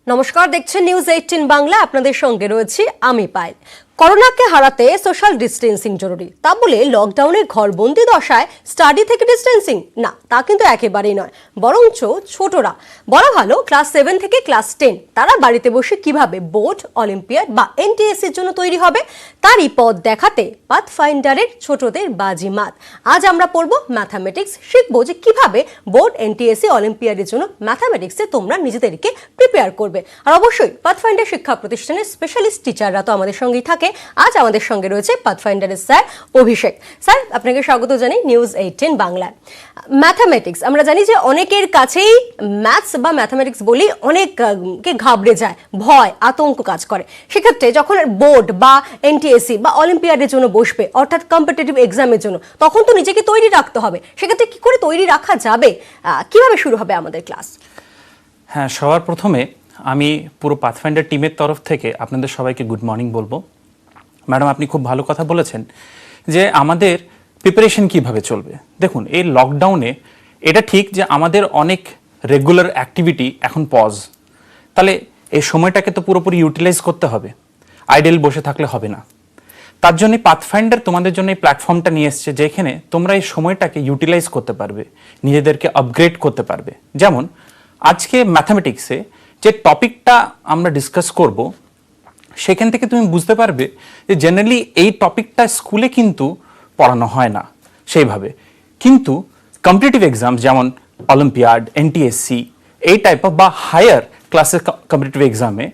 নমস্কার, দেখছেন নিউজ 18 বাংলা। আপনাদের সঙ্গে রয়েছি আমি পায়েল। করোনাকে হারাতে সোশ্যাল ডিস্টেন্সিং জরুরি, তা বলে লকডাউনে ঘরবন্দি দশায় স্টাডি থেকে ডিস্টেন্সিং না, তা কিন্তু একেবারেই নয়। বরঞ্চ ছোটরা, বলা ভালো ক্লাস 7 থেকে ক্লাস 10, তারা বাড়িতে বসে কিভাবে বোর্ড, অলিম্পিয়াড বা এনটিএসসির জন্য তৈরি হবে তারই পথ দেখাতে পাথফাইন্ডারের ছোটদের বাজিমাত। আজ আমরা পড়বো ম্যাথামেটিক্স, শিখবো যে কিভাবে বোর্ড, এনটিএসসি, অলিম্পিয়াডের জন্য ম্যাথামেটিক্সে তোমরা নিজেদেরকে প্রিপেয়ার করবে। আর অবশ্যই পাথফাইন্ডার শিক্ষা প্রতিষ্ঠানের স্পেশালিস্ট টিচাররা তো আমাদের সঙ্গেই থাকে। আজ আমাদের সঙ্গে রয়েছে পাথফাইন্ডারের স্যার অভিষেক। স্যার, আপনাকে স্বাগত জানাই নিউজ 18 বাংলায়। ম্যাথামেটিক্স, আমরা জানি যে অনেকের কাছেই ম্যাথস বা ম্যাথামেটিক্স বলি অনেককে ঘাবড়ে যায়, ভয়, আতঙ্ক কাজ করে। সেক্ষেত্রে যখন বোর্ড বা এনটিএসসি বা অলিম্পিয়াডের জন্য বসবে, অর্থাৎ কম্পিটিটিভ এক্সামের জন্য, তখন তো নিজেকে তৈরি রাখতে হবে। সেক্ষেত্রে কি করে তৈরি রাখা যাবে, কিভাবে শুরু হবে আমাদের ক্লাস? হ্যাঁ, সবার প্রথমে আমি পুরো পাথফাইন্ডার টিমের তরফ থেকে আপনাদের সবাইকে গুড মর্নিং বলবো। ম্যাডাম, আপনি খুব ভালো কথা বলেছেন যে আমাদের প্রিপারেশন কিভাবে চলবে। দেখুন, এই লকডাউনে এটা ঠিক যে আমাদের অনেক রেগুলার অ্যাক্টিভিটি এখন পজ, তাহলে এই সময়টাকে তো পুরোপুরি ইউটিলাইজ করতে হবে, আইডেল বসে থাকলে হবে না। তার জন্য পাথফাইন্ডার তোমাদের জন্য এই প্ল্যাটফর্মটা নিয়ে এসছে, যেখানে তোমরা এই সময়টাকে ইউটিলাইজ করতে পারবে, নিজেদেরকে আপগ্রেড করতে পারবে। যেমন আজকে ম্যাথামেটিক্সে যে টপিকটা আমরা ডিসকাস করব, সেখান থেকে তুমি বুঝতে পারবে যে জেনারেলি এই টপিকটা স্কুলে কিন্তু পড়ানো হয় না সেইভাবে, কিন্তু কম্পিটিটিভ এক্সাম যেমন অলিম্পিয়াড, এনটিএসসি, এই টাইপ অফ বা হায়ার ক্লাসের কম্পিটিটিভ এক্সামে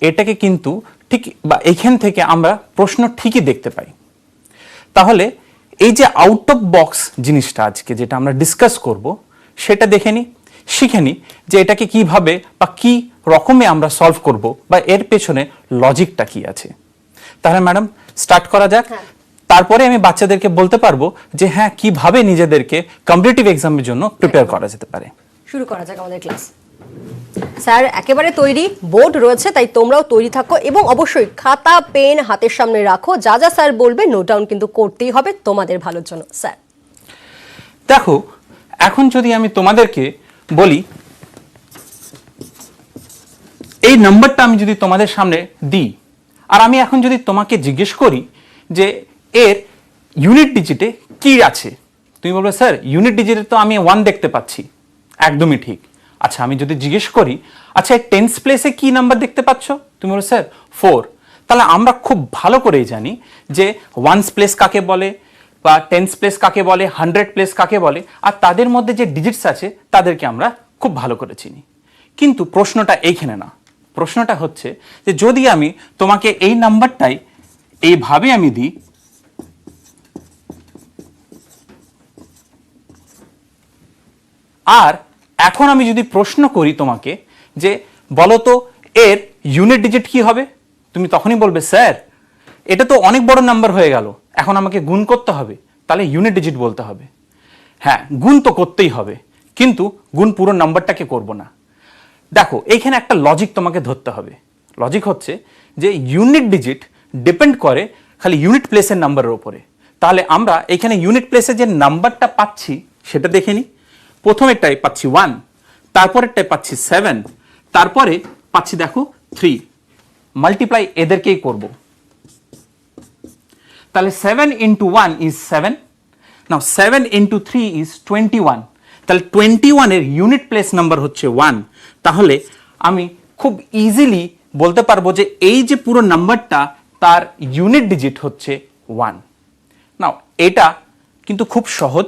এটাকে কিন্তু ঠিক বা এইখান থেকে আমরা প্রশ্ন ঠিকই দেখতে পাই। তাহলে এই যে আউট অফ বক্স জিনিসটা আজকে যেটা আমরা ডিসকাস করব, সেটা দেখে নিই, শিখে নিই যে এটাকে কিভাবে বা কি রকমে আমরা সলভ করব বা এর পেছনে লজিকটা কি আছে। তাহলে ম্যাডাম স্টার্ট করা যাক। তারপরে আমি বাচ্চাদেরকে বলতে পারবো যে হ্যাঁ, কিভাবে নিজেদেরকে কম্পিটিটিভ এক্সামের জন্য প্রিপেয়ার করা যেতে পারে। শুরু করা যাক আমাদের ক্লাস। স্যার একেবারে তৈরি, বোর্ড রয়েছে, তাই তোমরাও তৈরি থাকো এবং অবশ্যই খাতা পেন হাতের সামনে রাখো। যা যা স্যার বলবে নোট ডাউন কিন্তু করতেই হবে তোমাদের ভালোর জন্য। স্যার দেখো, এখন যদি আমি তোমাদেরকে বলি, এই নাম্বারটা আমি যদি তোমাদের সামনে দিই, আর আমি এখন যদি তোমাকে জিজ্ঞেস করি যে এর ইউনিট ডিজিটে কি আছে, তুমি বলবে স্যার ইউনিট ডিজিটে তো আমি 1 দেখতে পাচ্ছি। একদমই ঠিক। আচ্ছা, আমি যদি জিজ্ঞেস করি আচ্ছা টেন্স প্লেসে কি নাম্বার দেখতে পাচ্ছ, তুমি বলবে স্যার 4। তাহলে আমরা খুব ভালো করেই জানি যে 1s প্লেস কাকে বলে বা 10s প্লেস কাকে বলে, 100 প্লেস কাকে বলে, আর তাদের মধ্যে যে ডিজিটস আছে তাদেরকে আমরা খুব ভালো করে চিনি। কিন্তু প্রশ্নটা এইখানে না, প্রশ্নটা হচ্ছে যে যদি আমি তোমাকে এই নাম্বারটাই এইভাবে আমি দিই, আর এখন আমি যদি প্রশ্ন করি তোমাকে যে বলো তো এর ইউনিট ডিজিট কি হবে, তুমি তখনই বলবে স্যার এটা তো অনেক বড় নাম্বার হয়ে গেল, এখন আমাকে গুণ করতে হবে, তাহলে ইউনিট ডিজিট বলতে হবে। হ্যাঁ, গুণ তো করতেই হবে, কিন্তু গুণ পুরো নাম্বারটাকে করব না। দেখো, এইখানে একটা লজিক তোমাকে ধরতে হবে। লজিক হচ্ছে যে ইউনিট ডিজিট ডিপেন্ড করে খালি ইউনিট প্লেসের নাম্বারের উপরে। তাহলে আমরা এখানে ইউনিট প্লেসে যে নাম্বারটা পাচ্ছি সেটা দেখে নিই। প্রথমেরটাই পাচ্ছি 1, তারপরেরটাই পাচ্ছি 7, তারপরে পাচ্ছি দেখো 3। মাল্টিপ্লাই এদেরকেই করব। তাহলে 7 into 1 is 7, now 7 into 3 is 21। তাহলে 21 এর ইউনিট প্লেস নাম্বার হচ্ছে 1। তাহলে আমি খুব ইজিলি বলতে পারবো যে এই যে পুরো নাম্বারটা তার ইউনিট ডিজিট হচ্ছে 1। নাও এটা কিন্তু খুব সহজ,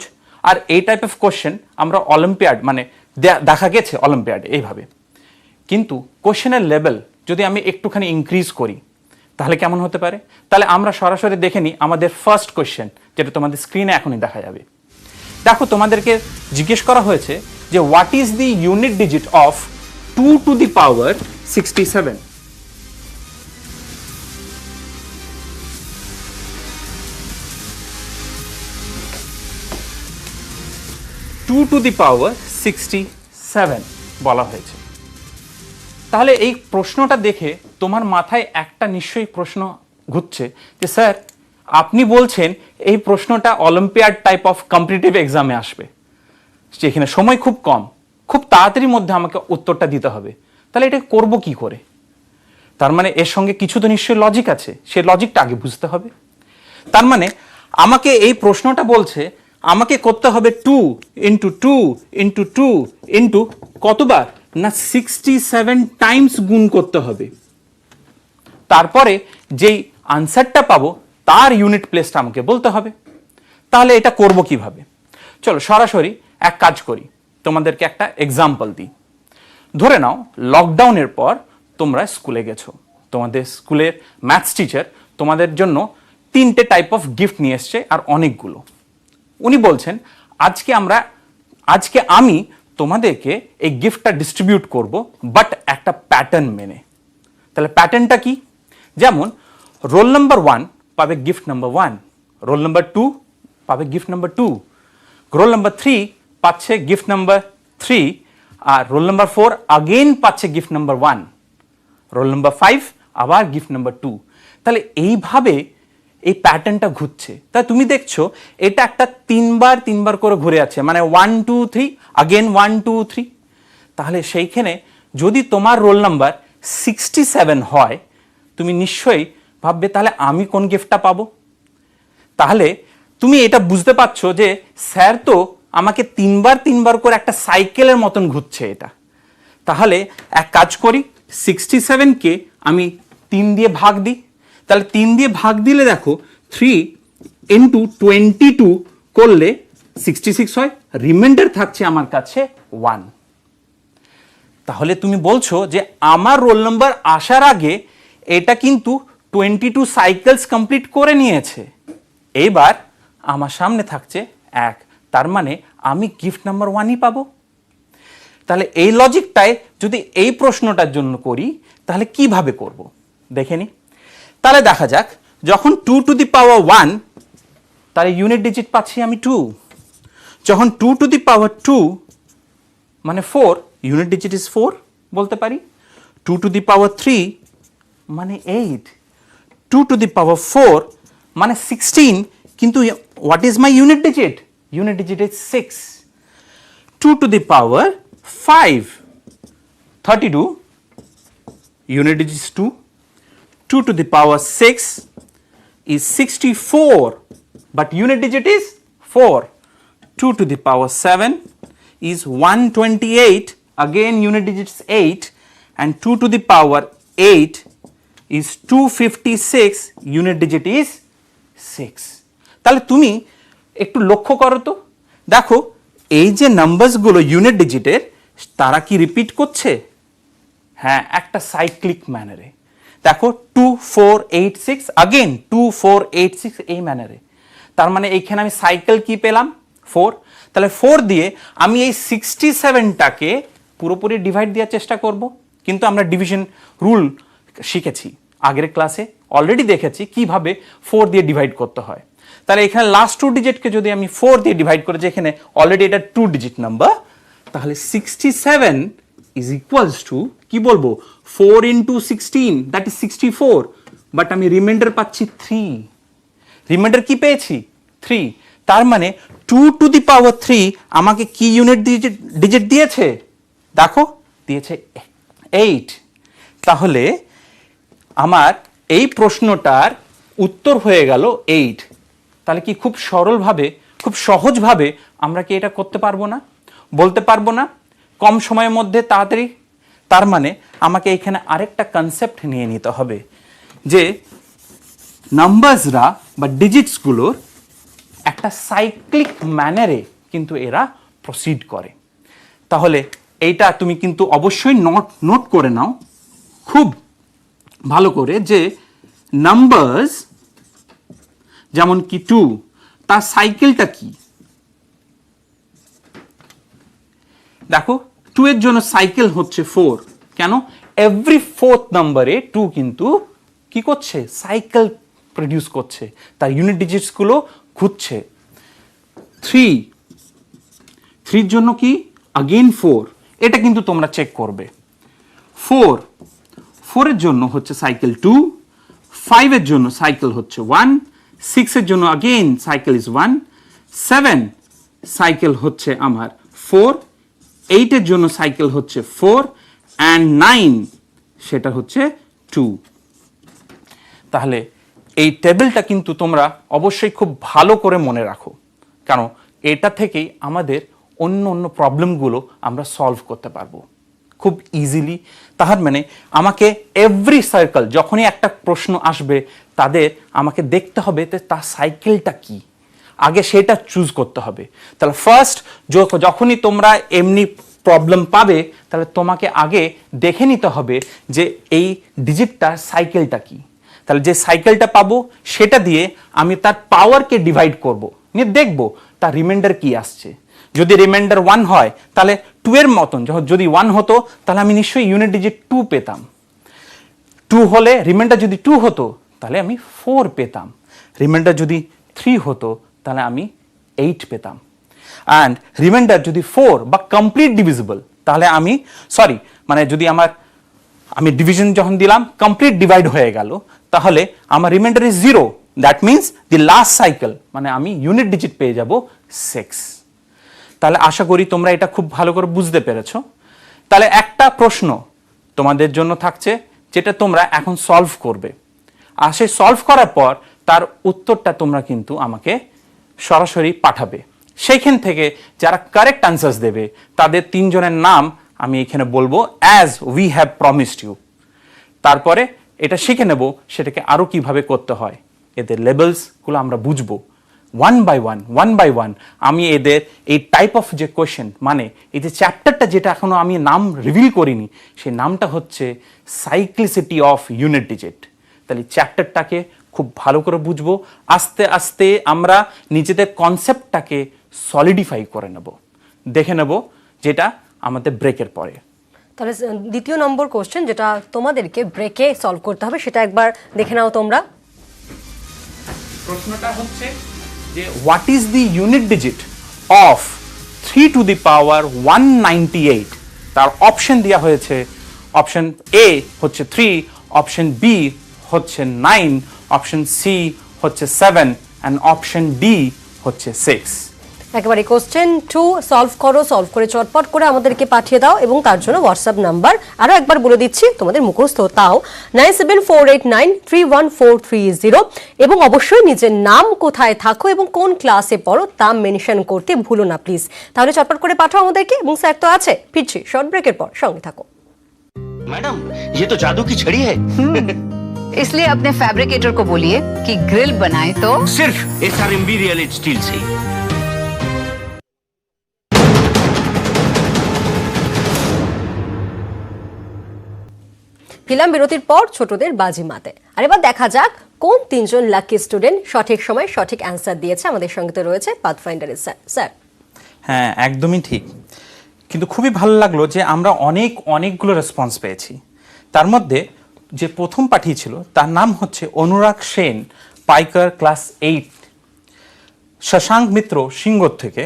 আর এই টাইপ অফ কোশ্চেন আমরা অলিম্পিয়াড মানে দেখা গেছে অলিম্পিয়াডে এইভাবে। কিন্তু কোশ্চেনের লেভেল যদি আমি একটুখানি ইনক্রিজ করি তাহলে কেমন হতে পারে? তাহলে আমরা সরাসরি দেখে নিই আমাদের ফার্স্ট কোশ্চেন, যেটা তোমাদের স্ক্রিনে এখনই দেখা যাবে। দেখো, তোমাদেরকে জিজ্ঞেস করা হয়েছে যে what is the unit digit of 2 to the power 67। Two to the power 67 বলা হয়েছে। তাহলে এই প্রশ্নটা দেখে তোমার মাথায় একটা নিশ্চয়ই প্রশ্ন ঘুরছে যে স্যার আপনি বলছেন এই প্রশ্নটা অলিম্পিয়াড টাইপ অফ কম্পিটিটিভ এক্সামে আসবে, যেখানে সময় খুব কম, খুব তাড়াতাড়ির মধ্যে আমাকে উত্তরটা দিতে হবে। তাহলে এটা করব কি করে? তার মানে এর সঙ্গে কিছু তো নিশ্চয়ই লজিক আছে, সে লজিকটা আগে বুঝতে হবে। তার মানে আমাকে এই প্রশ্নটা বলছে আমাকে করতে হবে 2 ইন্টু 2 ইন্টু 2 ইন্টু কতবার না 67 টাইমস গুণ করতে হবে। তারপরে যেই আনসারটা পাবো তার ইউনিট প্লেসটা আমাকে বলতে হবে। তাহলে এটা করব কিভাবে? চলো সরাসরি এক কাজ করি, তোমাদেরকে একটা এক্সাম্পল দিই। ধরে নাও লকডাউনের পর তোমরা স্কুলে গেছো, তোমাদের স্কুলের ম্যাথস টিচার তোমাদের জন্য 3টে টাইপ অফ গিফট নিয়ে এসছে আর অনেকগুলো। উনি বলছেন আজকে আমি তোমাদেরকে এই গিফটটা ডিস্ট্রিবিউট করব, বাট একটা প্যাটার্ন মেনে। তাহলে প্যাটার্নটা কি? যেমন রোল নাম্বার 1 পাবে গিফট নাম্বার 1, রোল নাম্বার 2 পাবে গিফট নাম্বার 2, রোল নাম্বার 3 পাচ্ছে গিফট নাম্বার 3, আর রোল নাম্বার 4 আগেইন পাচ্ছে গিফট নাম্বার 1, রোল নাম্বার 5 আবার গিফট নাম্বার 2। তাহলে এইভাবে এই প্যাটার্নটা ঘুরছে। তাই তুমি দেখছো এটা একটা তিনবার করে ঘুরে আছে, মানে 1 2 3 আগেন 1 2 3। তাহলে সেইখানে যদি তোমার রোল নাম্বার 67 হয়, তুমি নিশ্চয়ই ভাববে তাহলে আমি কোন গিফটটা পাবো। তাহলে তুমি এটা বুঝতে পারছো যে স্যার তো আমাকে তিনবার করে একটা সাইকেলের মতন ঘুরছে এটা। তাহলে এক কাজ করি, 67কে আমি 3 দিয়ে ভাগ দিই। তাহলে 3 দিয়ে ভাগ দিলে দেখো 3 ইন্টু 22 করলে 66 হয়, রিমাইন্ডার থাকছে আমার কাছে 1। তাহলে তুমি বলছো যে আমার রোল নাম্বার আসার আগে এটা কিন্তু 22 সাইকেলস কমপ্লিট করে নিয়েছে, এইবার আমার সামনে থাকছে 1, তার মানে আমি গিফট নাম্বার 1ই পাবো। তাহলে এই লজিকটায় যদি এই প্রশ্নটার জন্য করি তাহলে কিভাবে করব দেখে নি। তাহলে দেখা যাক, যখন 2 টু দি পাওয়ার 1 তাহলে ইউনিট ডিজিট পাচ্ছি আমি 2, যখন 2 টু দি পাওয়ার 2 মানে 4 ইউনিট ডিজিট ইজ 4 বলতে পারি, 2 টু দি পাওয়ার 3 মানে 8, 2 টু দি পাওয়ার 4 মানে 16, কিন্তু what is my unit digit? Unit digit is 6, 2 to the power 5 32, unit digit is 2, 2 to the power 6 is 64, but unit digit is 4, 2 to the power 7 is 128, again unit digit is 8, and 2 to the power 8 is 256, unit digit is 6. তাহলে তুমি একটু লক্ষ্য করো তো, দেখো এই যে নাম্বারসগুলো unit ডিজিটের তারা কি রিপিট করছে? হ্যাঁ, একটা সাইক্লিক ম্যানারে। দেখো 2 4 8 6 अगेन 2 4 8 6 এই ম্যানারে। তার মানে এইখানে আমি সাইকেল কি পেলাম? 4। তাহলে 4 দিয়ে আমি এই 67টাকে পুরোপুরি ডিভাইড দেওয়ার চেষ্টা করব, কিন্তু আমরা ডিভিশন রুল শিখেছি আগের ক্লাসে, অলরেডি দেখেছি কিভাবে 4 দিয়ে ডিভাইড করতে হয়। তাহলে এখানে লাস্ট 2 ডিজিটকে যদি আমি 4 দিয়ে ডিভাইড করে, যেখানে অলরেডি এটা 2 ডিজিট নাম্বার, তাহলে 67 is equals to কি বলবো 4 into 16 that is 64, বাট আমি রিমাইন্ডার পাচ্ছি 3, রিমাইন্ডার কি পেয়েছি 3। তার মানে 2 টু দি পাওয়ার 3 আমাকে কি ইউনিট ডিজিট দিয়েছে? দেখো দিয়েছে 8। তাহলে আমার এই প্রশ্নটার উত্তর হয়ে গেল 8। তাহলে কি খুব সরলভাবে, খুব সহজভাবে আমরা কি এটা করতে পারবো না? বলতে পারবো না কম সময়ের মধ্যে তাড়াতাড়ি? তার মানে আমাকে এখানে আরেকটা কনসেপ্ট নিয়ে নিতে হবে যে নাম্বারসরা বা ডিজিটসগুলোর একটা সাইক্লিক ম্যানারে কিন্তু এরা প্রসিড করে। তাহলে এইটা তুমি কিন্তু অবশ্যই নোট করে নাও খুব ভালো করে, যে নাম্বারস যেমন কি 2, তার সাইকেলটা কি? দেখো 2 এর জন্য সাইকেল হচ্ছে 4, কেন? এভরি 4th নাম্বারে 2 কিন্তু কি করছে? সাইকেল প্রডিউস করছে, তার ইউনিট ডিজিটস গুলো ঘুরছে। 3 এর জন্য কি? अगेन 4, এটা কিন্তু তোমরা চেক করবে। 4 এর জন্য হচ্ছে সাইকেল 2, 5 এর জন্য সাইকেল হচ্ছে 1, 6 এর জন্য अगेन সাইকেল ইজ 1, 7 সাইকেল হচ্ছে আমার 4, 8 এর জন্য সাইকেল হচ্ছে 4, অ্যান্ড 9 সেটা হচ্ছে 2। তাহলে এই টেবিলটা কিন্তু তোমরা অবশ্যই খুব ভালো করে মনে রাখো, কারণ এটা থেকেই আমাদের অন্য অন্য প্রবলেমগুলো আমরা সলভ করতে পারবো খুব ইজিলি। তাহার মানে আমাকে এভরি সাইকেল যখনই একটা প্রশ্ন আসবে তাদের আমাকে দেখতে হবে যে তার সাইকেলটা কি, আগে সেটা চুজ করতে হবে। তাহলে ফার্স্ট যখনই তোমরা এমনি প্রবলেম পাবে তাহলে তোমাকে আগে দেখে নিতে হবে যে এই ডিজিটটার সাইকেলটা কি। তাহলে যে সাইকেলটা পাবো সেটা দিয়ে আমি তার পাওয়ারকে ডিভাইড করব, নিয়ে দেখব তার রিমাইন্ডার কি আসছে। যদি রিমাইন্ডার 1 হয় তাহলে 2 এর মতন, যদি 1 হতো তাহলে আমি নিশ্চয়ই ইউনিট ডিজিট 2 পেতাম। 2 হলে রিমাইন্ডার যদি 2 হতো তাহলে আমি 4 পেতাম। রিমাইন্ডার যদি 3 হতো তাহলে আমি 8 পেতাম। অ্যান্ড রিমাইন্ডার যদি 4 বা কমপ্লিট ডিভিজিবল তাহলে আমি যদি আমি ডিভিশন যখন দিলাম কমপ্লিট ডিভাইড হয়ে গেল তাহলে আমার reminder is 0, that means the last cycle, মানে আমি ইউনিট ডিজিট পেয়ে যাব 6। তাহলে আশা করি তোমরা এটা খুব ভালো করে বুঝতে পেরেছো। তাহলে একটা প্রশ্ন তোমাদের জন্য থাকছে যেটা তোমরা এখন সলভ করবে, আর সেই সলভ করার পর তার উত্তরটা তোমরা কিন্তু আমাকে সরাসরি পাঠাবে। সেইখান থেকে যারা কারেক্ট আনসার্স দেবে তাদের 3 জনের নাম আমি এখানে বলবো as we have promised you. তারপরে এটা শিখে নেব সেটাকে আরও কিভাবে করতে হয়, এদের লেভেলসগুলো আমরা বুঝবো ওয়ান বাই ওয়ান। আমি এদের এই টাইপ অফ যে কোয়েশ্চেন, মানে এই যে চ্যাপ্টারটা যেটা এখনো আমি নাম রিভিল করিনি, সেই নামটা হচ্ছে সাইক্লিসিটি অফ ইউনিট ডিজিট। তাহলে চ্যাপ্টারটাকে খুব ভালো করে বুঝবো, আস্তে আস্তে আমরা নিজেদের কনসেপ্টটাকে সলিডিফাই করে নেব, দেখে নেব যেটা আমাদের ব্রেকের পরে। তাহলে দ্বিতীয় নম্বর কোশ্চেন যেটা তোমাদেরকে ব্রেকে সলভ করতে হবে সেটা একবার দেখে নাও তোমরা। প্রশ্নটা হচ্ছে যে what is the unit digit of 3 to the power 198। তার অপশন দেওয়া হয়েছে, অপশন এ হচ্ছে 3, অপশন বি হচ্ছে 9, অপশন সি হচ্ছে 7 অ্যান্ড অপশন ডি হচ্ছে 6। একেবারে কোশ্চেন 2 সলভ করে চটপট করে আমাদেরকে পাঠিয়ে দাও, এবং তার জন্য হোয়াটসঅ্যাপ নাম্বার আরও একবার বলে দিচ্ছি তোমাদের মুখস্থ, তাও 9748931430, এবং অবশ্যই নিজের নাম, কোথায় থাকো এবং কোন ক্লাসে পড়ো তা মেনশন করতে ভুলো না প্লিজ। তাহলে চটপট করে পাঠাও আমাদেরকে, এবং স্যার তো আছে। ফিরছি শর্ট ব্রেকের পর, সঙ্গে থাকো। मैडम ये तो जादू की छड़ी है। इसलिए अपने फैब्रिकेटर को बोलिए कि ग्रिल बनाए तो सिर्फ SRMB रियल स्टील से। ফিল্ম বিরতির পর ছোটদের বাজিমাতে, আর এবার দেখা যাক কোন 3 জন লাকি স্টুডেন্ট সঠিক সময় সঠিক অ্যান্সার দিয়েছে। আমাদের সঙ্গে তো রয়েছে পাথফাইন্ডারের স্যার। হ্যাঁ, একদমই ঠিক। কিন্তু খুবই ভালো লাগলো যে আমরা অনেকগুলো রেসপন্স পেয়েছি। তার মধ্যে যে প্রথম পাঠিয়েছিল তার নাম হচ্ছে অনুরাগ সেন, পাইকার ক্লাস 8, শশাঙ্ক মিত্র সিঙ্গর থেকে,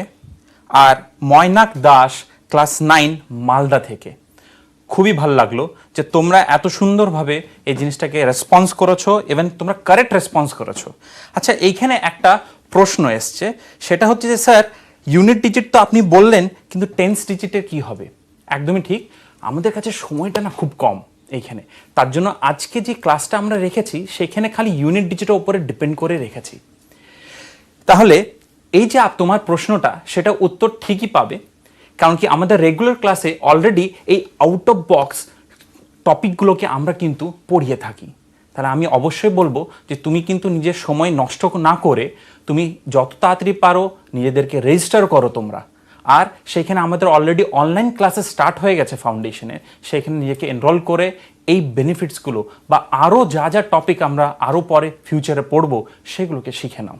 আর ময়নাক দাস ক্লাস 9 মালদা থেকে। খুবই ভালো লাগলো যে তোমরা এত সুন্দরভাবে এই জিনিসটাকে রেসপন্স করেছো, এবং তোমরা কারেক্ট রেসপন্স করেছো। আচ্ছা, এইখানে একটা প্রশ্ন এসছে, সেটা হচ্ছে যে স্যার ইউনিট ডিজিট তো আপনি বললেন, কিন্তু টেন্স ডিজিটের কি হবে? একদমই ঠিক, আমাদের কাছে সময়টা না খুব কম এইখানে, তার জন্য আজকে যে ক্লাসটা আমরা রেখেছি সেখানে খালি ইউনিট ডিজিটের উপরে ডিপেন্ড করে রেখেছি। তাহলে এই যে তোমার প্রশ্নটা, সেটা উত্তর ঠিকই পাবে, কারণ কি আমাদের রেগুলার ক্লাসে অলরেডি এই আউট অফ বক্স টপিকগুলোকে আমরা কিন্তু পড়িয়ে থাকি। তাহলে আমি অবশ্যই বলবো যে তুমি কিন্তু নিজের সময় নষ্ট না করে তুমি যত তাড়াতাড়ি পারো নিজেদেরকে রেজিস্টার করো তোমরা, আর সেখানে আমাদের অলরেডি অনলাইন ক্লাসে স্টার্ট হয়ে গেছে ফাউন্ডেশনে, সেখানে নিজেকে এনরোল করে এই বেনিফিটসগুলো বা আরও যা যা টপিক আমরা আরও পরে ফিউচারে পড়বো সেগুলোকে শিখে নাও।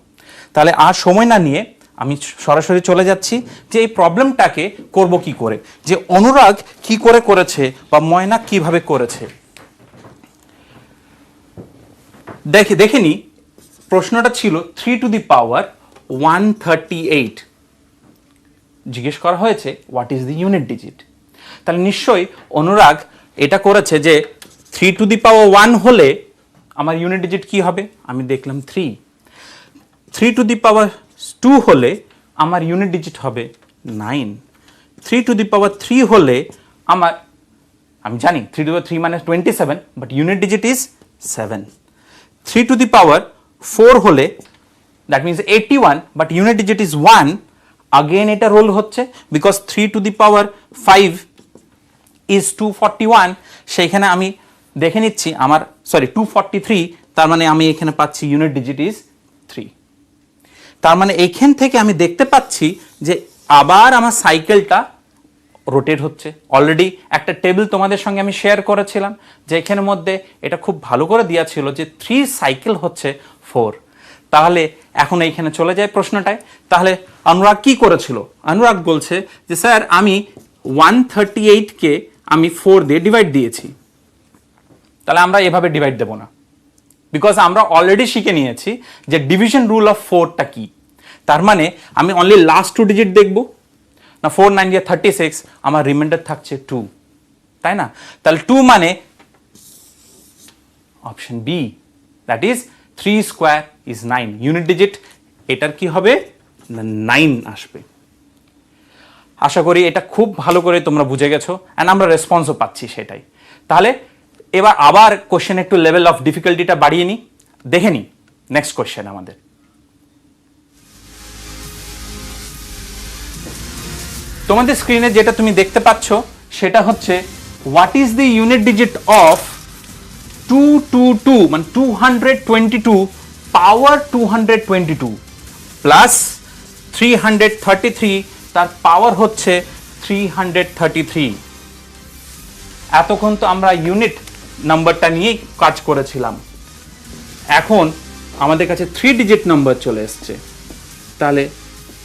তাহলে আর সময় না নিয়ে আমি সরাসরি চলে যাচ্ছি যে এই প্রবলেমটাকে করব কি করে, যে অনুরাগ কি করে করেছে বা ময়নাক কিভাবে করেছে। দেখে নি, প্রশ্নটা ছিল 3 টু দি পাওয়ার 138, জিজ্ঞেস করা হয়েছে what is the unit digit. তাহলে নিশ্চয়ই অনুরাগ এটা করেছে যে 3 টু দি পাওয়ার 1 হলে আমার ইউনিট ডিজিট কি হবে, আমি দেখলাম 3। 3 টু দি পাওয়ার 2 হলে আমার ইউনিট ডিজিট হবে 9। 3 টু দি পাওয়ার 3 হলে আমি জানি 3 টু দি পাওয়ার 3 মানে 27, but unit digit is 7। 3 to the power 4 হলে that means 81, but unit digit is 1। Again এটা রোল হচ্ছে, because 3 to the power 5 is 241। সেইখানে আমি দেখে নিচ্ছি আমার 243, তার মানে আমি এখানে পাচ্ছি ইউনিট ডিজিট ইজ 3। তার মানে এইখান থেকে আমি দেখতে পাচ্ছি যে আবার আমার সাইকেলটা রোটেট হচ্ছে। অলরেডি একটা টেবিল তোমাদের সঙ্গে আমি শেয়ার করেছিলাম, যে এখানের মধ্যে এটা খুব ভালো করে দেওয়া ছিল যে 3 সাইকেল হচ্ছে 4। তাহলে এখন এইখানে চলে যায় প্রশ্নটায়। তাহলে অনুরাগ কি করেছিল? অনুরাগ বলছে যে স্যার আমি 138কে আমি 4 দিয়ে ডিভাইড দিয়েছি। তাহলে আমরা এভাবে ডিভাইড দেব না, বিকজ আমরা অলরেডি শিখে নিয়েছি যে ডিভিশন রুল অফ 4টা কি। তার মানে আমি অনলি লাস্ট 2 ডিজিট দেখব না। 4 9 দিয়ে 36, আমার রিমাইন্ডার থাকছে 2, তাই না? তাহলে 2 মানে option B, that is 3 square is 9। Unit digit এটার কি হবে? 9 আসবে। আশা করি এটা খুব ভালো করে তোমরা বুঝে গেছো, অ্যান্ড আমরা রেসপন্সও পাচ্ছি সেটাই। তাহলে এবার আবার কোশ্চেন একটু লেভেল অফ ডিফিকাল্টিটা বাড়িয়ে নিই, দেখে নিই নেক্সট কোশ্চেন আমাদের। তোমাদের স্ক্রিনে যেটা তুমি দেখতে পাচ্ছ সেটা হচ্ছে what is the unit digit of 222 মানে 222 পাওয়ার 222 প্লাস 333 তার পাওয়ার হচ্ছে 333। এতক্ষণ তো আমরা ইউনিট নাম্বারটা নিয়েই কাজ করেছিলাম, এখন আমাদের কাছে 3 ডিজিট নাম্বার চলে এসছে। তাহলে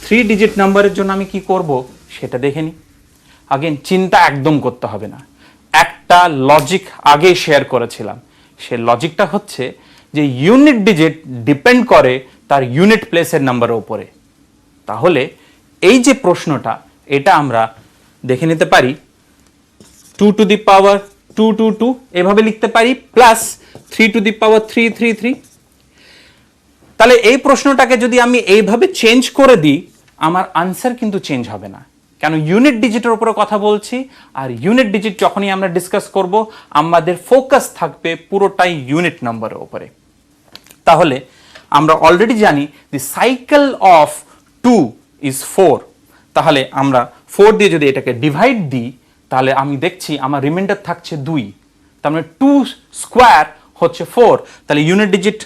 3 ডিজিট নাম্বারের জন্য আমি কি করব সেটা দেখে নিই। আগেন চিন্তা একদম করতে হবে না, একটা লজিক আগে শেয়ার করেছিলাম। সে লজিকটা হচ্ছে যে ইউনিট ডিজিট ডিপেন্ড করে তার ইউনিট প্লেসের নাম্বারের উপরে। তাহলে এই যে প্রশ্নটা, এটা আমরা দেখে নিতে পারি 2 টু দি পাওয়ার 222 এভাবে লিখতে পারি, প্লাস 3 টু দি পাওয়ার 333। তাহলে এই প্রশ্নটাকে যদি আমি এইভাবে চেঞ্জ করে দিই, আমার আনসার কিন্তু চেঞ্জ হবে না, কেন ইউনিট ডিজিটের উপরে কথা বলছি। আর ইউনিট ডিজিট যখনই আমরা ডিসকাস করব, আমাদের ফোকাস থাকবে পুরোটাই ইউনিট নাম্বারের উপরে। তাহলে আমরা অলরেডি জানি দি সাইকেল অফ 2 ইজ 4। তাহলে আমরা 4 দিয়ে যদি এটাকে ডিভাইড দিই, তাহলে আমি দেখছি আমার রিমাইন্ডার থাকছে 2। তার মানে 2 স্কোয়ার হচ্ছে 4। তাহলে ইউনিট ডিজিট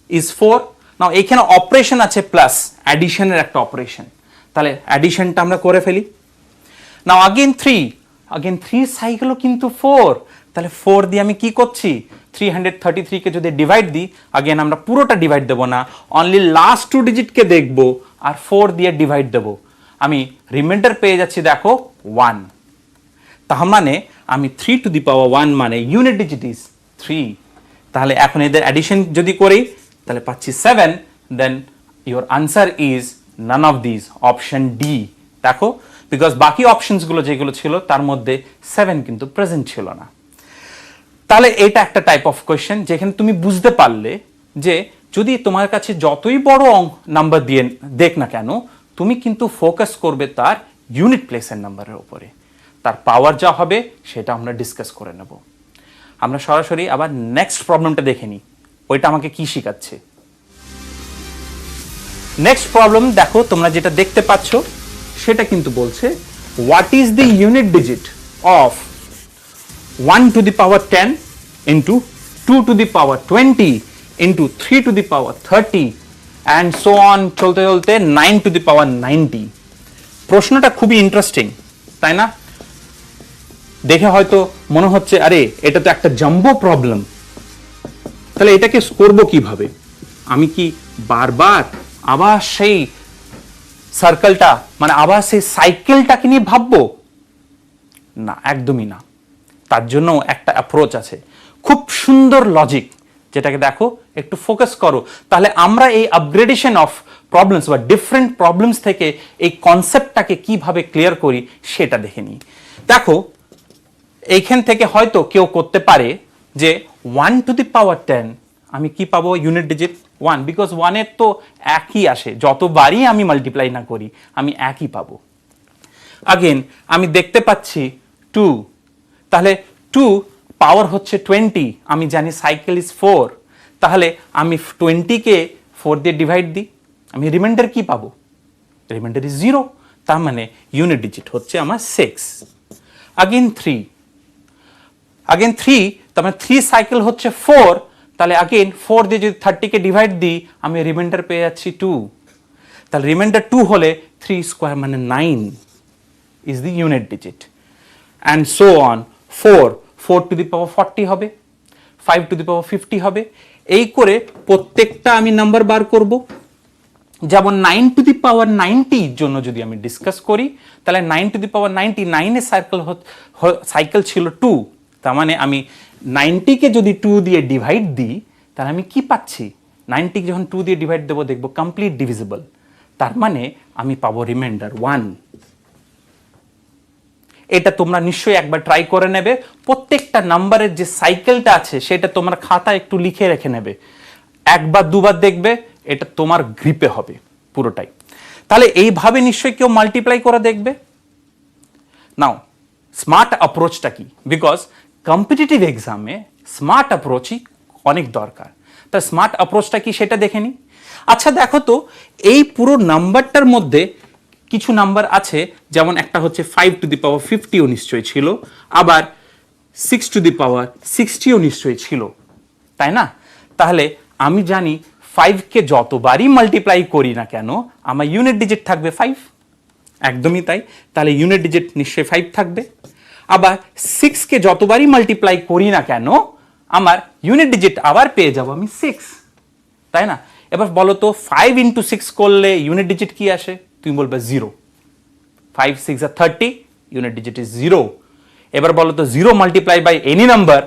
ইজ 4। নাও এখানে অপারেশন আছে প্লাস, অ্যাডিশনের একটা অপারেশন। তাহলে অ্যাডিশনটা আমরা করে ফেলি। নাও আগেন 3 সাইকেলও কিন্তু 4। তাহলে 4 দিয়ে আমি কি করছি? 333কে যদি ডিভাইড দিই, আগেন আমরা পুরোটা ডিভাইড দেব না, অনলি লাস্ট 2 ডিজিটকে দেখব আর 4 দিয়ে ডিভাইড দেব। আমি রিমাইন্ডার পেয়ে যাচ্ছি দেখো 1। তার মানে আমি 3 টু দি পাওয়ার 1 মানে ইউনিট ডিজিট ইজ 3। তাহলে এখন এদের অ্যাডিশন যদি করি, তাহলে পাচ্ছি 7। Then your answer is none of this, option D. দেখো, বিকজ বাকি অপশনসগুলো যেগুলো ছিল তার মধ্যে 7 কিন্তু প্রেজেন্ট ছিল না। তাহলে এটা একটা টাইপ অফ কোয়েশ্চেন যেখানে তুমি বুঝতে পারলে যে যদি তোমার কাছে যতই বড় নাম্বার দিয়ে দেখ না কেন, তুমি কিন্তু ফোকাস করবে তার ইউনিট প্লেসের নাম্বারের উপরে। তার পাওয়ার যা হবে সেটা আমরা ডিসকাস করে নেব। আমরা সরাসরি আবার নেক্সট প্রবলেমটা দেখে নিই, ওইটা আমাকে কি শেখাচ্ছে। নেক্সট প্রবলেম দেখো, তোমরা যেটা দেখতে পাচ্ছ সেটা কিন্তু বলছে what is the unit digit of 1 two the power 10 into 2 to the power 20 into 3 to the power 30 and so on, চলতে চলতে 9 টু দি পাওয়ার 90। প্রশ্নটা খুবই ইন্টারেস্টিং, তাই না? দেখে হয়তো মনে হচ্ছে আরে এটা তো একটা জাম্বো প্রবলেম, তাহলে এটাকে করব কিভাবে? আমি কি বারবার আবার সেই সার্কেলটা মানে আবার সেই সাইকেলটাকে নিয়ে ভাববো? না, একদমই না। তার জন্য একটা অ্যাপ্রোচ আছে, খুব সুন্দর লজিক, যেটাকে দেখো একটু ফোকাস করো। তাহলে আমরা এই আপগ্রেডেশন অফ প্রবলেমস বা ডিফারেন্ট প্রবলেমস থেকে এই কনসেপ্টটাকে কিভাবে ক্লিয়ার করি সেটা দেখে নিই। দেখো, এইখান থেকে হয়তো কেউ করতে পারে যে 1 টু দি পাওয়ার 10 আমি কি পাবো? ইউনিট ডিজিট 1, বিকজ 1 এর তো একই আসে, যতবারই আমি মাল্টিপ্লাই না করি আমি একই পাবো। আগেন আমি দেখতে পাচ্ছি 2, তাহলে 2 পাওয়ার হচ্ছে 20, আমি জানি সাইকেল ইজ 4, তাহলে আমি 20 কে 4 দিয়ে ডিভাইড দিই, আমি রিমাইন্ডার কি পাবো? রিমাইন্ডার ইজ 0, তার মানে ইউনিট ডিজিট হচ্ছে আমার 6। अगेन 3, তার মানে 3 সাইকেল হচ্ছে 4, তাহলে अगेन 4 দিয়ে যদি 30 কে ডিভাইড দিই আমি রিমাইন্ডার পেয়ে যাচ্ছি 2, তাহলে রিমাইন্ডার 2 হলে 3 স্কয়ার মানে 9 is the unit digit, and so on. 4 to the power 40 হবে, 5 টু দি পাওয়ার 50 হবে, এই করে প্রত্যেকটা আমি নাম্বার বার করব। যেমন 9 টু দি পাওয়ার 90 জন্য যদি আমি ডিসকাস করি, তাহলে 9 টু দি পাওয়ার 99 এর সাইকেল ছিল 2, তার মানে আমি 90 কে যদি 2 দিয়ে ডিভাইড দিই তাহলে আমি কি পাচ্ছি? 90 কে যখন 2 দিয়ে ডিভাইড দেবো দেখবো কমপ্লিট ডিভিজিবল, তার মানে আমি পাবো রিমাইন্ডার 1। এটা তোমরা নিশ্চয়ই একবার ট্রাই করে নেবে, প্রত্যেকটা নাম্বারের যে সাইকেলটা আছে সেটা তোমরা খাতায় একটু লিখে রেখে নেবে, একবার দুবার দেখবে এটা তোমার গ্রিপে হবে পুরোটাই। তাহলে এইভাবে নিশ্চয়ই কেউ মাল্টিপ্লাই করে দেখবে। নাও স্মার্ট অ্যাপ্রোচটা কি? বিকজ কম্পিটিটিভ এক্সামে স্মার্ট অ্যাপ্রোচই অনেক দরকার। তা স্মার্ট অ্যাপ্রোচটা কি সেটা দেখে নি। আচ্ছা দেখো তো, এই পুরো নাম্বারটার মধ্যে কিছু নাম্বার আছে, যেমন একটা হচ্ছে 5 টু দি পাওয়ার 50ও নিশ্চয়ই ছিল, আবার 6 টু দি পাওয়ার 60ও নিশ্চয়ই ছিল, তাই না? তাহলে আমি জানি 5 কে যতবারই মাল্টিপ্লাই করি না কেন আমার ইউনিট ডিজিট থাকবে 5, একদমই তাই। তাহলে ইউনিট ডিজিট নিশ্চয়ই 5 থাকবে। আবার 6 কে যতবারই মাল্টিপ্লাই করি না কেন আমার ইউনিট ডিজিট আবার পেয়ে যাব আমি 6, তাই না? এবার বলো তো 5 ইন্টু 6 করলে ইউনিট ডিজিট কি আসে? তুমি বলবে 0। 5 6 আর 30, ইউনিট ডিজিট ইজ 0। এবার বলো তো 0 multiply by any number,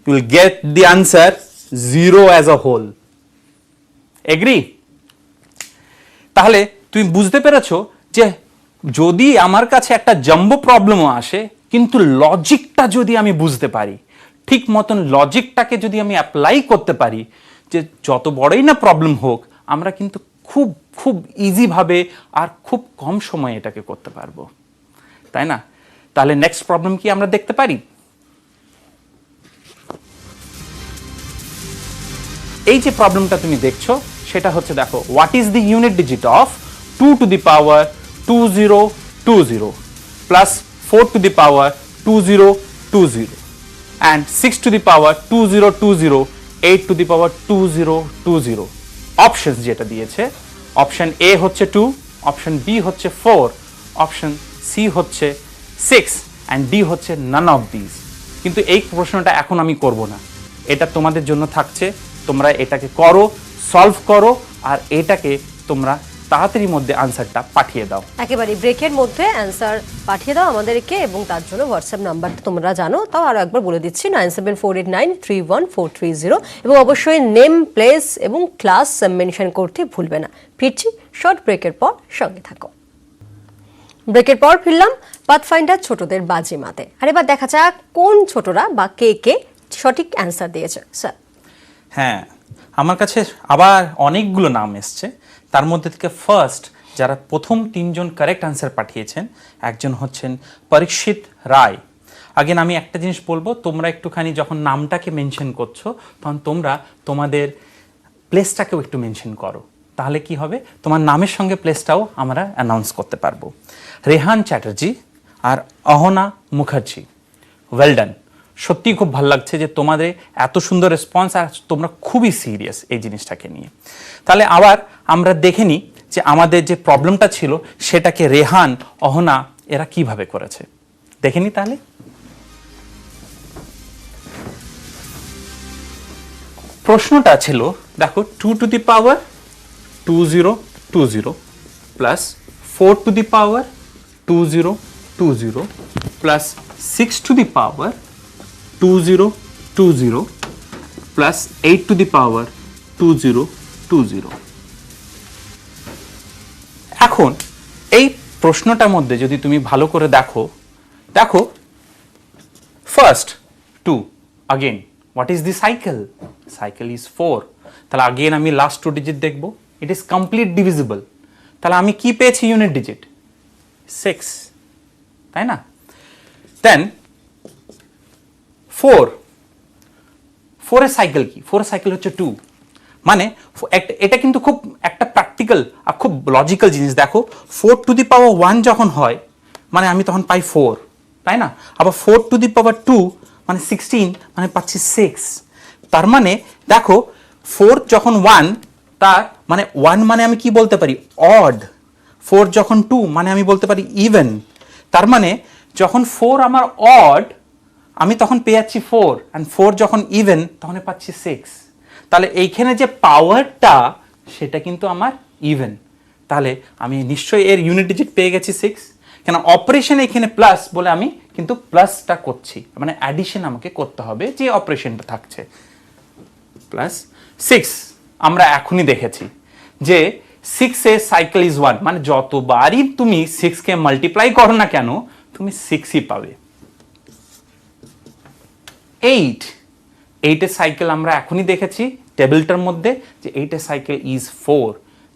you will get the answer 0 as a whole. Agree? তাহলে তুমি বুঝতে পেরেছো যে যদি আমার কাছে একটা জাম্বো প্রবলেমও আসে, কিন্তু লজিকটা যদি আমি বুঝতে পারি, ঠিক মতন লজিকটাকে যদি আমি অ্যাপ্লাই করতে পারি, যে যত বড়ই না প্রবলেম হোক আমরা কিন্তু খুব খুব ইজিভাবে আর খুব কম সময়ে এটাকে করতে পারবো, তাই না? তাহলে নেক্সট প্রবলেম কি আমরা দেখতে পারি? এই যে প্রবলেমটা তুমি দেখছো সেটা হচ্ছে, দেখো, what is the unit digit of 2 to the power 2020 plus 4 to the power 2020 and 6 to the power 2020, 8 to the power 2020। Option যেটা দিয়েছে, অপশন এ হচ্ছে 2, অপশন বি হচ্ছে 4, অপশন সি হচ্ছে 6 and ডি হচ্ছে নান অফ দিস। কিন্তু এই প্রশ্নটা এখন আমি করব না, এটা তোমাদের জন্য থাকছে, তোমরা এটাকে করো, সলভ করো, আর এটাকে তোমরা তাড়াতাড়ির মধ্যে আনসারটা পাঠিয়ে দাও। একেবারে ব্রেকের মধ্যে অ্যান্সার পাঠিয়ে দাও আমাদেরকে, এবং তার জন্য হোয়াটসঅ্যাপ নাম্বারটা তোমরা জানো, তাও আরও একবার বলে দিচ্ছি 9748931430, এবং অবশ্যই নেম, প্লেস এবং ক্লাস মেনশন করতে ভুলবে না। ফিরছি শর্ট ব্রেকের পর, সঙ্গে থাকো। ব্রেকের পর ফিরলাম পাথফাইন্ডার ছোটদের বাজিমাতে। আর এবার দেখা যাক কোন ছোটরা বা কে কে সঠিক অ্যান্সার দিয়েছে। স্যার, হ্যাঁ, আমার কাছে আবার অনেকগুলো নাম এসছে, তার মধ্যে থেকে ফার্স্ট যারা প্রথম 3 জন কারেক্ট আনসার পাঠিয়েছেন, একজন হচ্ছেন পরীক্ষিত রায়। আগেন আমি একটা জিনিস বলবো, তোমরা একটুখানি যখন নামটাকে মেনশন করছো তখন তোমরা তোমাদের প্লেসটাকেও একটু মেনশন করো, তাহলে কি হবে, তোমার নামের সঙ্গে প্লেসটাও আমরা অ্যানাউন্স করতে পারবো। রেহান চ্যাটার্জি আর অহনা মুখার্জি, ওয়েল ডান। সত্যিই খুব ভালো লাগছে যে তোমাদের এত সুন্দর রেসপন্স, আর তোমরা খুবই সিরিয়াস এই জিনিসটাকে নিয়ে। তাহলে আবার আমরা দেখে নিই যে আমাদের যে প্রবলেমটা ছিল সেটাকে রেহান, অহনা এরা কিভাবে করেছে, দেখে নিই তাহলে। প্রশ্নটা ছিল, দেখো, 2 to the power 2020 plus 4 to the power 2020 plus 6 to the power 2020 plus 8 to the power 2020। এখন এই প্রশ্নটার মধ্যে যদি তুমি ভালো করে দেখো, first 2, again what is the cycle? Cycle is 4। তাহলে अगेन আমি লাস্ট 2 ডিজিট দেখব, ইট ইজ কমপ্লিট ডিভিজিবল। তাহলে আমি কি পেয়েছি ইউনিট ডিজিট 6, তাই না? দেন 4 4 এর সাইকেল কি? 4 এর সাইকেল হচ্ছে 2, মানে এটা কিন্তু খুব একটা প্র্যাকটিক্যাল আর খুব লজিক্যাল জিনিস। দেখো 4 টু দি পাওয়ার 1 যখন হয় মানে আমি তখন পাই 4, তাই না? আবার 4 টু দি পাওয়ার 2 মানে 16, মানে পাচ্ছি 6। তার মানে দেখো 4 যখন 1, তার মানে 1 মানে আমি কি বলতে পারি? অড। 4 যখন 2 মানে আমি বলতে পারি ইভেন। তার মানে যখন 4 আমার অড আমি তখন পেয়ে যাচ্ছি 4, অ্যান্ড 4 যখন ইভেন তখন পাচ্ছি 6। তাহলে এইখানে যে পাওয়ারটা সেটা কিন্তু আমার ইভেন। তাহলে আমি নিশ্চয়ই এর ইউনিট ডিজিট পেয়ে গেছি 6, কেন অপারেশন এখানে প্লাস বলে আমি কিন্তু প্লাসটা করছি, মানে অ্যাডিশন আমাকে করতে হবে যে অপারেশনটা থাকছে। প্লাস 6 আমরা এখনই দেখেছি যে 6 এর সাইকেল ইজ 1, মানে যতবারই তুমি 6 কে মাল্টিপ্লাই করো না কেন তুমি 6ই পাবে। 8 এর সাইকেল আমরা এখনই দেখেছি টেবিলটার মধ্যে যে 8 এর সাইকেল ইজ 4।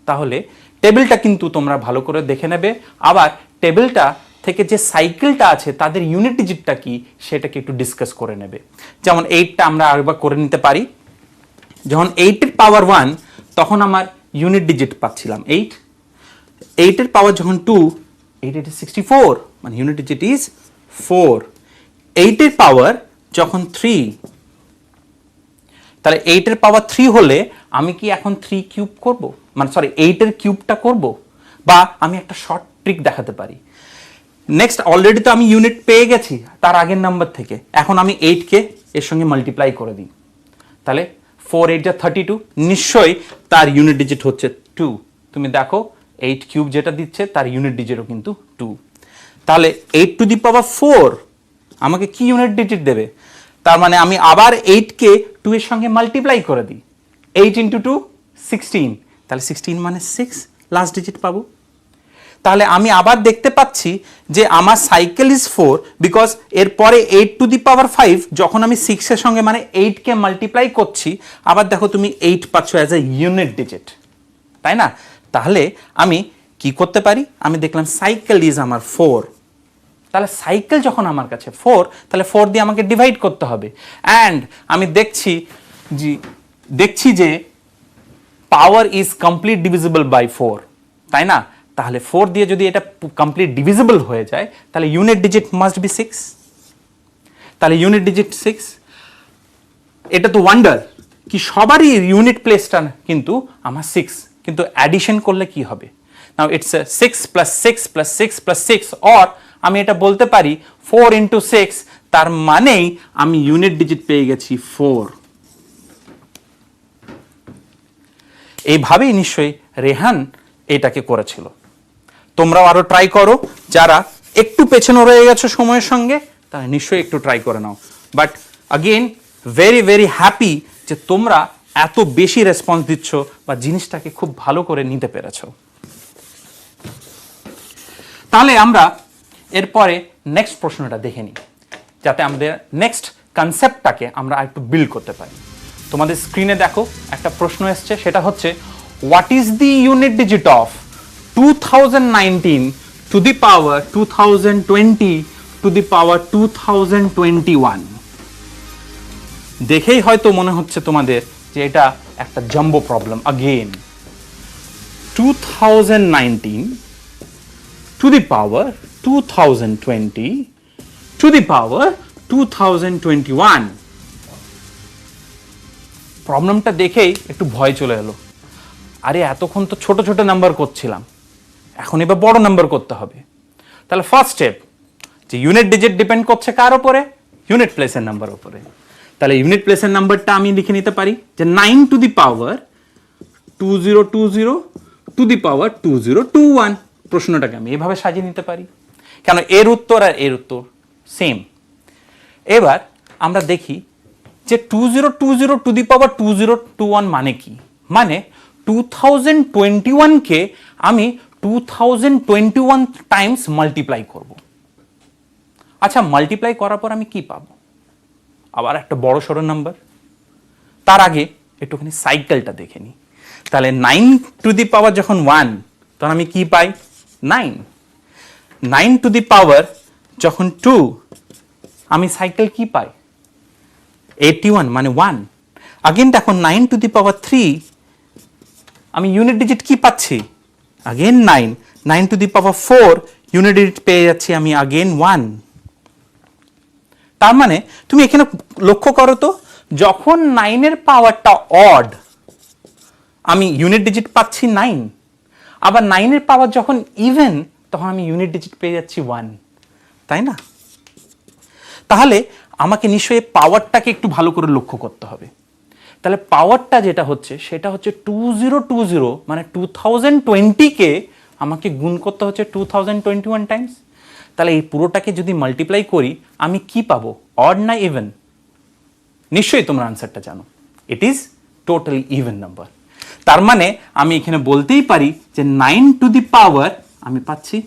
তাহলে টেবিলটা কিন্তু তোমরা ভালো করে দেখে নেবে, আবার টেবিলটা থেকে যে সাইকেলটা আছে তাদের ইউনিট ডিজিটটা কি সেটাকে একটু ডিসকাস করে নেবে। যেমন 8টা আমরা আরেকবার করে নিতে পারি। যখন 8 এর পাওয়ার 1 তখন আমার ইউনিট ডিজিট পাচ্ছিলাম 8 এর পাওয়ার যখন 2 8 ইজ 64, মানে ইউনিট ডিজিট ইজ 4। 8 এর পাওয়ার যখন 3, তাহলে 8 এর পাওয়ার 3 হলে আমি কি এখন 3 কিউব করব, মানে সরি 8 এর কিউবটা করব, বা আমি একটা শর্ট ট্রিক দেখাতে পারি। নেক্সট অলরেডি তো আমি ইউনিট পেয়ে গেছি তার আগের নাম্বার থেকে, এখন আমি 8 কে এর সঙ্গে মাল্টিপ্লাই করে দিই। তাহলে 4 8 যা 32, নিশ্চয়ই তার ইউনিট ডিজিট হচ্ছে 2। তুমি দেখো 8 কিউব যেটা দিচ্ছে তার ইউনিট ডিজিটও কিন্তু 2। তাহলে 8 টু দি পাওয়ার 4 আমাকে কি ইউনিট ডিজিট দেবে? তার মানে আমি আবার 8 কে 2 এর সঙ্গে মাল্টিপ্লাই করে দিই। 8 ইন্টু 2 16, তাহলে 16 মানে 6 লাস্ট ডিজিট পাবো। তাহলে আমি আবার দেখতে পাচ্ছি যে আমার সাইকেল ইজ 4, বিকজ এরপরে 8 টু দি পাওয়ার 5 যখন আমি 6 এর সঙ্গে মানে 8 কে মাল্টিপ্লাই করছি, আবার দেখো তুমি 8 পাচ্ছ অ্যাজ এ ইউনিট ডিজিট, তাই না? তাহলে আমি কি করতে পারি? আমি দেখলাম সাইকেল ইজ আমার 4, তাহলে সাইকেল যখন আমার কাছে 4, তাহলে 4 দিয়ে আমাকে ডিভাইড করতে হবে। অ্যান্ড আমি দেখছি যে power is complete divisible by 4, তাই না? তাহলে 4 দিয়ে যদি এটা কমপ্লিট ডিভিজিবল হয়ে যায় তাহলে ইউনিট ডিজিট মাস্ট বি 6। তাহলে ইউনিট ডিজিট 6। এটা তো ওয়ান্ডার কি সবারই ইউনিট প্লেসটা কিন্তু আমার 6, কিন্তু অ্যাডিশন করলে কি হবে? Now it's 6 plus 6 plus 6 plus 6, or আমি এটা বলতে পারি 4 ইন্টু 6, তার মানেই আমি ইউনিট ডিজিট পেয়ে গেছি 4। এইভাবেই নিশ্চয়ই রেহান এটাকে করেছিল। তোমরাও আরো ট্রাই করো, যারা একটু পেছনে রয়ে গেছো সময়ের সঙ্গে তারা নিশ্চয়ই একটু ট্রাই করে নাও। But again very very happy যে তোমরা এত বেশি রেসপন্স দিচ্ছ বা জিনিসটাকে খুব ভালো করে নিতে পেরেছো। তাহলে আমরা এরপরে নেক্সট প্রশ্নটা দেখে নিই, যাতে আমাদের নেক্সট কনসেপ্টটাকে আমরা একটু বিল্ড করতে পারি। তোমাদের স্ক্রিনে দেখো একটা প্রশ্ন এসছে, সেটা হচ্ছে what is the unit digit of 2019 to the power 2020 to the power 2021? দেখেই হয়তো মনে হচ্ছে তোমাদের যে এটা একটা jumbo problem. Again 2019 to the power 2020 to the power 2021। প্রবলেমটা দেখেই একটু ভয় চলে এলো। আরে এতক্ষণ তো ছোট ছোট নাম্বার করছিলাম, এখন এবার বড় নাম্বার করতে হবে। তাহলে ফার্স্ট স্টেপ, যে ইউনিট ডিজিট ডিপেন্ড করছে কার উপরে? ইউনিট প্লেসের নাম্বার উপরে। তাহলে ইউনিট প্লেসের নাম্বারটা আমি লিখে নিতে পারি যে 9 two the power 2020 to the power 2021। প্রশ্নটাকে আমি এভাবে সাজিয়ে নিতে পারি, কেন এর উত্তর আর এর উত্তর সেম। এবার আমরা দেখি যে 2020 টু দি পাওয়ার 2021 মানে কি? মানে 2021 কে আমি 2021 টাইমস মাল্টিপ্লাই করব। আচ্ছা, মাল্টিপ্লাই করার পর আমি কি পাবো? আবার একটা বড় সড়ো নাম্বার। তার আগে একটুখানি সাইকেলটা দেখে নিই। তাহলে 9 টু দি পাওয়ার যখন 1 তখন আমি কি পাই? 9 টু দি পাওয়ার যখন 2 আমি সাইকেল কি পাই? 81 মানে 1। আগেন দেখো 9 টু দি পাওয়ার 3, আমি ইউনিট ডিজিট কি পাচ্ছি? Again 9। 9 two the power 4 unit digit পেয়ে যাচ্ছি আমি আগেন 1। তার মানে তুমি এখানে লক্ষ্য করো তো, যখন 9 এর পাওয়ারটা অড আমি ইউনিট ডিজিট পাচ্ছি 9, আবার 9 এর পাওয়ার যখন ইভেন তখন আমি ইউনিট ডিজিট পেয়ে যাচ্ছি 1, তাই না? তাহলে আমাকে নিশ্চয়ই পাওয়ারটাকে একটু ভালো করে লক্ষ্য করতে হবে। তাহলে পাওয়ারটা যেটা হচ্ছে সেটা হচ্ছে 2020 মানে 2020-কে আমাকে গুণ করতে হচ্ছে 2021 টাইমস। তাহলে এই পুরোটাকে যদি মাল্টিপ্লাই করি আমি কি পাবো, অড না ইভেন? নিশ্চয়ই তোমরা আনসারটা জানো, it is totally even number. তার মানে আমি এখানে বলতেই পারি যে 9 টু দি পাওয়ার আমি পাচ্ছি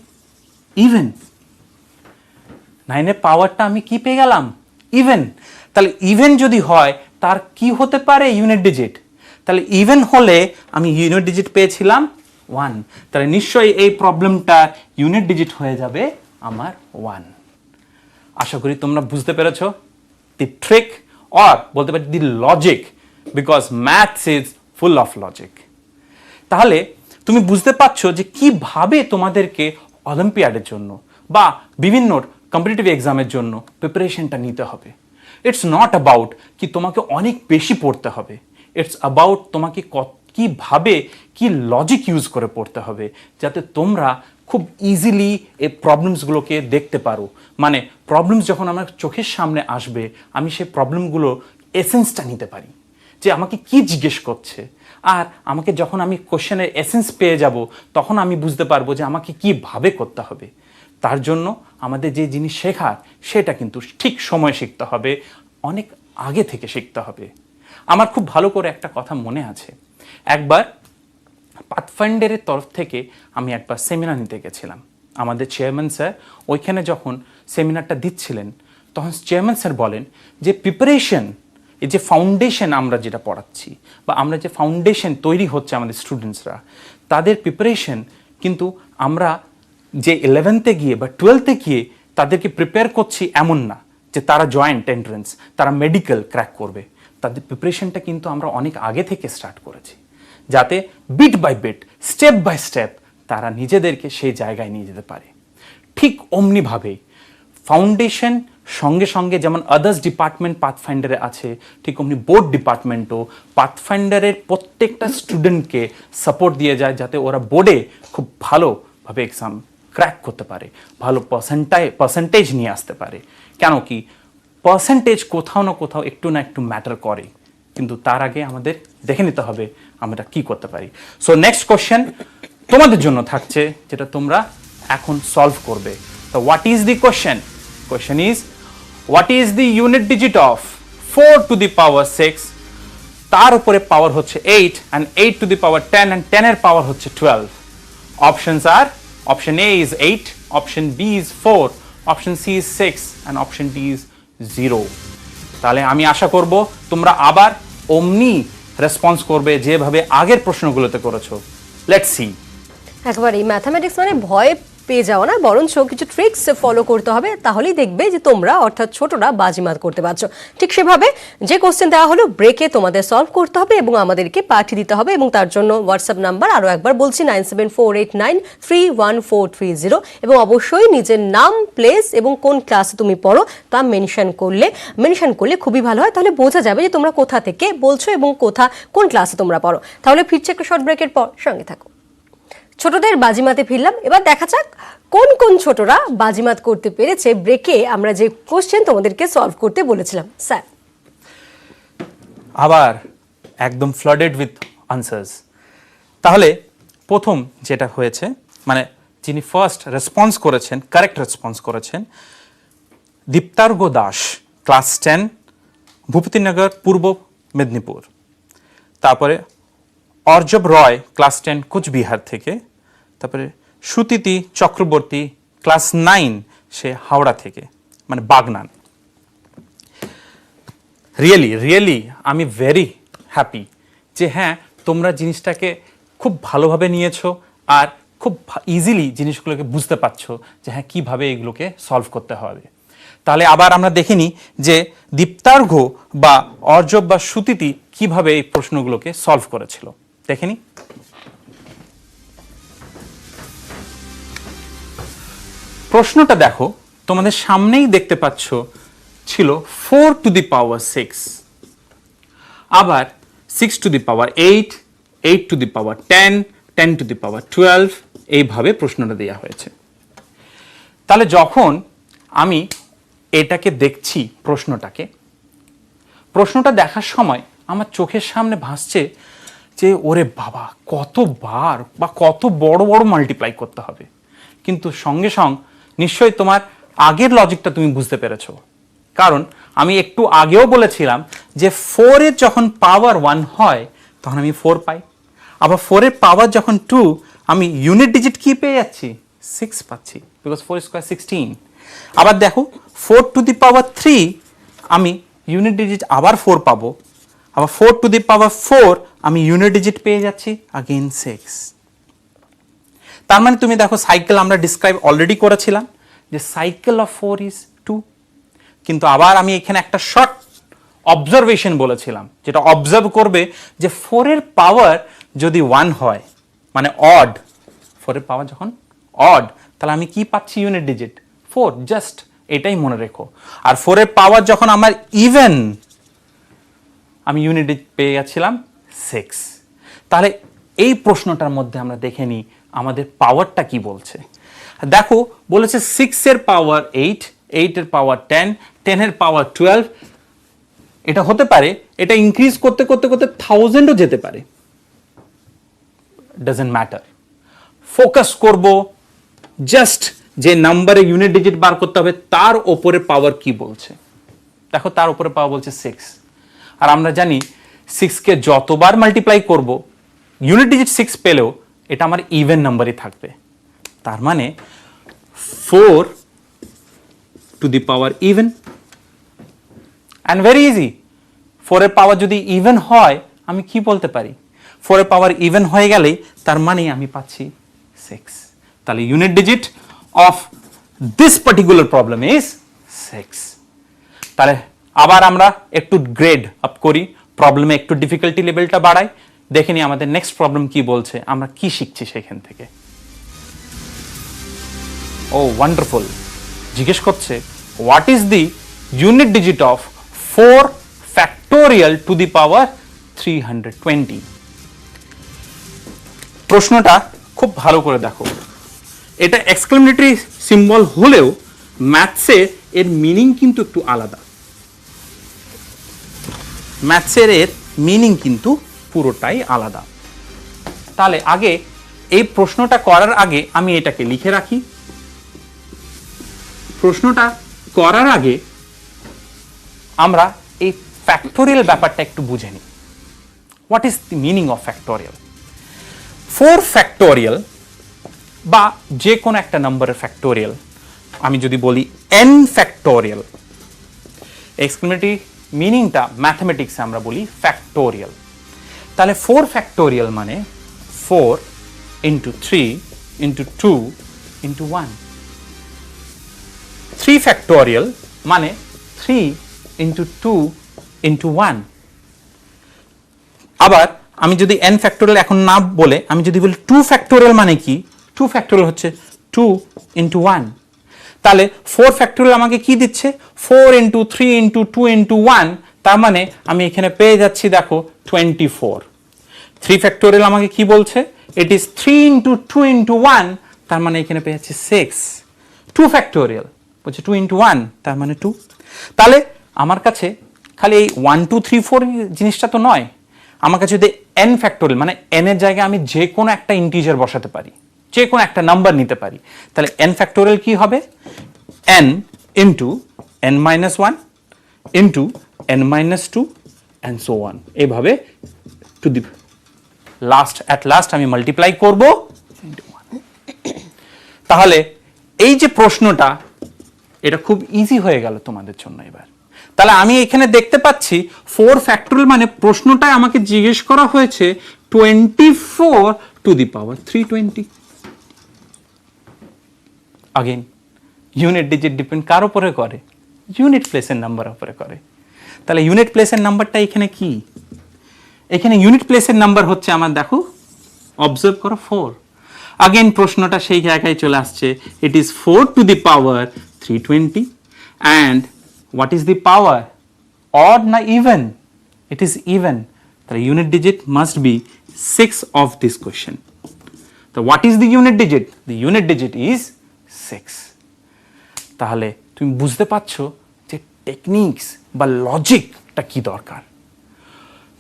ইভেন। 9 এর পাওয়ারটা আমি কি পেয়ে গেলাম, ইভেন। তাহলে ইভেন যদি হয় তার কি হতে পারে, ইউনিট ডিজিট। তাহলে ইভেন হলে আমি ইউনিট ডিজিট পেয়েছিলাম 1, তাহলে নিশ্চয়ই এই প্রবলেমটা ইউনিট ডিজিট হয়ে যাবে আমার 1। আশা করি তোমরা বুঝতে পেরেছো দি ট্রিক, অর বলতে পারি the logic, because maths is full of logic. তাহলে তুমি বুঝতে পারছো যে কিভাবে তোমাদেরকে অলিম্পিয়াডের জন্য বা বিভিন্ন কম্পিটিটিভ এক্সামের জন্য প্রিপারেশনটা নিতে হবে। ইটস নট অ্যাবাউট কি তোমাকে অনেক বেশি পড়তে হবে, ইটস অ্যাবাউট তোমাকে কিভাবে কি লজিক ইউজ করে পড়তে হবে, যাতে তোমরা খুব ইজিলি এই প্রবলেমসগুলোকে দেখতে পারো। মানে প্রবলেমস যখন আমার চোখের সামনে আসবে আমি সেই প্রবলেমগুলো এসেন্সটা নিতে পারি, যে আমাকে কি জিজ্ঞেস করছে। আর আমাকে যখন আমি কোশ্চেনের এসেন্স পেয়ে যাব তখন আমি বুঝতে পারবো যে আমাকে কিভাবে করতে হবে। তার জন্য আমাদের যে জিনিস শেখার সেটা কিন্তু ঠিক সময় শিখতে হবে, অনেক আগে থেকে শিখতে হবে। আমার খুব ভালো করে একটা কথা মনে আছে, একবার পাথফাইন্ডারের তরফ থেকে আমি একবার সেমিনার নিতে গেছিলাম। আমাদের চেয়ারম্যান স্যার ওইখানে যখন সেমিনারটা দিচ্ছিলেন তখন চেয়ারম্যান স্যার বলেন যে প্রিপারেশন, এই যে ফাউন্ডেশন আমরা যেটা পড়াচ্ছি বা আমরা যে ফাউন্ডেশন তৈরি হচ্ছে আমাদের স্টুডেন্টসরা, তাদের প্রিপারেশন কিন্তু আমরা যে 11th-এ গিয়ে বা 12th-এ গিয়ে তাদেরকে প্রিপেয়ার করছি এমন না যে তারা জয়েন্ট এন্ট্রেন্স, তারা মেডিকেল ক্র্যাক করবে। তাদের প্রিপারেশনটা কিন্তু আমরা অনেক আগে থেকে স্টার্ট করেছি, যাতে bit by bit, step by step তারা নিজেদেরকে সেই জায়গায় নিয়ে যেতে পারে। ঠিক অমনিভাবেই ফাউন্ডেশন সঙ্গে সঙ্গে যেমন আদার্স ডিপার্টমেন্ট পাথফাইন্ডারে আছে, ঠিক অমনি বোর্ড ডিপার্টমেন্টও পাথফাইন্ডারের প্রত্যেকটা স্টুডেন্টকে সাপোর্ট দিয়ে যায়, যাতে ওরা বোর্ডে খুব ভালোভাবে এক্সাম ক্র্যাক করতে পারে, ভালো পার্সেন্টেজ নিয়ে আসতে পারে। কেন কি পার্সেন্টেজ কোথাও না কোথাও একটু না একটু ম্যাটার করে, কিন্তু তার আগে আমাদের দেখে নিতে হবে আমরা কি করতে পারি। সো নেক্সট কোশ্চেন তোমাদের জন্য থাকছে, যেটা তোমরা এখন সলভ করবে। তো what is the question? Question is what is the unit digit of 4 to the power 6, তার উপরে পাওয়ার হচ্ছে 8, and 8 to the power 10, and 10 এর পাওয়ার হচ্ছে 12। অপশনস আর option A is 8, option B is 4, option C is 6, and option D is 0। তাহলে আমি আশা করব তোমরা আবার অমনি রেসপন্স করবে যেভাবে আগের প্রশ্নগুলোতে করেছো। Let's see. একবার এই ম্যাথামেটিক্স মানে ভয় পেয়ে যাও না, বরঞ্চ কিছু ট্রিক্স ফলো করতে হবে, তাহলেই দেখবে যে তোমরা অর্থাৎ ছোটরা বাজিমাত করতে পারছো। ঠিক সেভাবে যে কোশ্চেন দেওয়া হলো ব্রেকে তোমাদের সলভ করতে হবে এবং আমাদেরকে পাঠিয়ে দিতে হবে, এবং তার জন্য হোয়াটসঅ্যাপ নাম্বার আরও একবার বলছি 9748931430, এবং অবশ্যই নিজের নাম, প্লেস এবং কোন ক্লাসে তুমি পড়ো তা মেনশন করলে খুবই ভালো হয়, তাহলে বোঝা যাবে যে তোমরা কোথা থেকে বলছো এবং কোন ক্লাসে তোমরা পড়ো। তাহলে ফিরছে একটা শর্ট ব্রেকের পর, সঙ্গে থাকো। ছোটদের বাজিমাতে ফিরলাম, এবার দেখা যাক কোন কোন ছোটরা বাজিমাত করতে পেরেছে ব্রেকে আমরা যে কোশ্চেন তোমাদেরকে সলভ করতে বলেছিলাম। স্যার আবার একদম ফ্লাডেড উইথ আনসার্স। তাহলে প্রথম যেটা হয়েছে, মানে যিনি ফার্স্ট রেসপন্স করেছেন, কারেক্ট রেসপন্স করেছেন, দীপ্তার্ঘ দাস, ক্লাস 10, ভূপতিনগর, পূর্ব মেদিনীপুর। তারপরে অর্জব রয়, ক্লাস 10, কুচবিহার থেকে। তারপরে সুতিতি চক্রবর্তী, ক্লাস 9, সে হাওড়া থেকে, মানে বাগনান। রিয়েলি আমি ভেরি হ্যাপি যে হ্যাঁ তোমরা জিনিসটাকে খুব ভালোভাবে নিয়েছো আর খুব ইজিলি জিনিসগুলোকে বুঝতে পারছো যে হ্যাঁ কীভাবে এগুলোকে সলভ করতে হবে। তাহলে আবার আমরা দেখে নিই যে দীপ্তার্ঘ বা অর্জব বা সুতিতি কিভাবে এই প্রশ্নগুলোকে সলভ করেছিল। দেখে নিই। প্রশ্নটা দেখো, তোমাদের সামনেই দেখতে পাচ্ছ ছিল 4 টু দি পাওয়ার 6, আবার 6 to the power 8, 8 to the power 10, 10 to the power 12, এইভাবে প্রশ্নটা দেওয়া হয়েছে। তাহলে যখন আমি এটাকে দেখছি প্রশ্নটা দেখার সময় আমার চোখের সামনে ভাসছে যে ওরে বাবা কতবার বা কত বড় বড় মাল্টিপ্লাই করতে হবে, কিন্তু সঙ্গে সঙ্গে নিশ্চয়ই তোমার আগের লজিকটা তুমি বুঝতে পেরেছো, কারণ আমি একটু আগেও বলেছিলাম যে 4 এর যখন পাওয়ার 1 হয় তখন আমি 4 পাই, আবার 4 এর পাওয়ার যখন 2 আমি ইউনিট ডিজিট কি পেয়ে যাচ্ছি 6 পাচ্ছি, বিকজ 4 স্কয়ার 16। আবার দেখো 4 টু দি পাওয়ার 3 আমি ইউনিট ডিজিট আবার 4 পাবো, আবার 4 টু দি পাওয়ার 4 আমি ইউনিট ডিজিট পেয়ে যাচ্ছি अगेन 6। তার মানে তুমি দেখো সাইকেল আমরা ডিসক্রাইব অলরেডি করেছিলাম যে সাইকেল অফ 4 ইজ 2, কিন্তু আবার আমি এখানে একটা শর্ট অবজারভেশন বলেছিলাম যেটা অবজার্ভ করবে যে 4 এর পাওয়ার যদি 1 হয় মানে অড, 4 এর পাওয়ার যখন অড তাহলে আমি কি পাচ্ছি ইউনিট ডিজিট 4, জাস্ট এটাই মনে রেখো। আর 4 এর পাওয়ার যখন আমার ইভেন আমি ইউনিট ডিজিট পেয়ে যাচ্ছিলাম 6। তাহলে এই প্রশ্নটার মধ্যে আমরা দেখে নিই আমাদের পাওয়ারটা কি বলছে। দেখো বলেছে 6 এর পাওয়ার 8, 8 এর পাওয়ার 10, 10 এর পাওয়ার 12, এটা হতে পারে এটা ইনক্রিজ করতে করতে করতে 1000ও যেতে পারে, ডাজন্ট ম্যাটার। ফোকাস করব জাস্ট যে নাম্বারে ইউনিট ডিজিট বার করতে হবে তার উপরে পাওয়ার কি বলছে। দেখো তার উপরে পাওয়ার বলছে 6, আর আমরা জানি 6 কে যতবার মাল্টিপ্লাই করব ইউনিট ডিজিট 6 পেলেও এটা আমার ইভেন নাম্বারই থাকবে, তার মানে 4 to the power even. And very easy, 4 এর পাওয়ার যদি ইভেন হয় আমি কি বলতে পারি 4 এর পাওয়ার ইভেন হয়ে গেলেই তার মানে আমি পাচ্ছি 6। তাহলে unit digit of this particular problem is 6। তাহলে আবার আমরা একটু গ্রেড আপ করি, প্রবলেমে একটু ডিফিকাল্টি লেভেলটা বাড়াই, দেখে নিই আমাদের নেক্সট প্রবলেম কি বলছে, আমরা কি শিখছি সেখান থেকে। ও ওয়ান্ডারফুল, জিজ্ঞেস করছে what is the unit digit of 4 factorial to the power 320। প্রশ্নটা খুব ভালো করে দেখো, এটা এক্সক্লেমেটরি সিম্বল হলেও ম্যাথসে এর মিনিং কিন্তু একটু আলাদা, ম্যাথসের এর মিনিং কিন্তু পুরোটাই আলাদা। তাহলে আগে এই প্রশ্নটা করার আগে আমি এটাকে লিখে রাখি। প্রশ্নটা করার আগে আমরা এই ফ্যাক্টোরিয়াল ব্যাপারটা একটু বুঝে নিই। What is the meaning of factorial? 4 factorial বা যে কোনো একটা নাম্বারের ফ্যাক্টোরিয়াল, আমি যদি বলি n ফ্যাক্টোরিয়াল, এক্সক্লেমেটরি মিনিংটা ম্যাথমেটিক্সে আমরা বলি ফ্যাক্টোরিয়াল। তাহলে 4 ফ্যাক্টোরিয়াল মানে 4 ইন্টু 3 ইন্টু 2 ইন্টু 1। 3 ফ্যাক্টোরিয়াল মানে 3 ইন্টু 2 ইন্টু 1। আবার আমি যদি n ফ্যাক্টোরিয়াল এখন না বলে আমি যদি বলি 2 ফ্যাক্টোরিয়াল মানে কি, 2 ফ্যাক্টোরিয়াল হচ্ছে 2 ইন্টু 1। তাহলে 4 ফ্যাক্টোরিয়াল আমাকে কি দিচ্ছে 4 ইন্টু 3 ইন্টু 2 ইন্টু 1, তার মানে আমি এখানে পেয়ে যাচ্ছি দেখো 24। 3 ফ্যাক্টোরিয়াল আমাকে কি বলছে ইট ইজ 3 ইন্টু 2 ইন্টু 1, তার মানে এখানে পেয়ে যাচ্ছি 6। 2 ফ্যাক্টোরিয়াল বলছে 2 ইন্টু 1 তার মানে 2। তাহলে আমার কাছে খালি এই 1 2 3 4 জিনিসটা তো নয়, আমার কাছে যদি n ফ্যাক্টোরিয়াল মানে n এর জায়গায় আমি যে কোনো একটা ইন্টিজার বসাতে পারি, যে কোনো একটা নাম্বার নিতে পারি, তাহলে n ফ্যাক্টোরিয়াল কি হবে n into n minus 1 into n minus 2 and so on, এইভাবে টু দি লাস্ট আমি মাল্টিপ্লাই করব। তাহলে এই যে প্রশ্নটা এটা খুব ইজি হয়ে গেল তোমাদের জন্য এবার। তাহলে আমি এখানে দেখতে পাচ্ছি 4 ফ্যাক্টোরিয়াল মানে প্রশ্নটায় আমাকে জিজ্ঞেস করা হয়েছে 24 to the power 320। Again unit digit depend কার উপরে করে ইউনিট প্লেসের নাম্বার উপরে করে। তাহলে ইউনিট প্লেসের নাম্বারটা এখানে কি? এখানে ইউনিট প্লেসের নাম্বার হচ্ছে আমার, দেখো অবজার্ভ করো 4। আগেন প্রশ্নটা সেই জায়গায় চলে আসছে, it is 4 to the power 320 and what is the power, odd না ইভেন? It is even. তাহলে unit digit must be 6 of this question. তো what is the unit digit? The unit digit is 6। তাহলে তুমি বুঝতে পারছো যে techniques বা লজিকটা কি দরকার।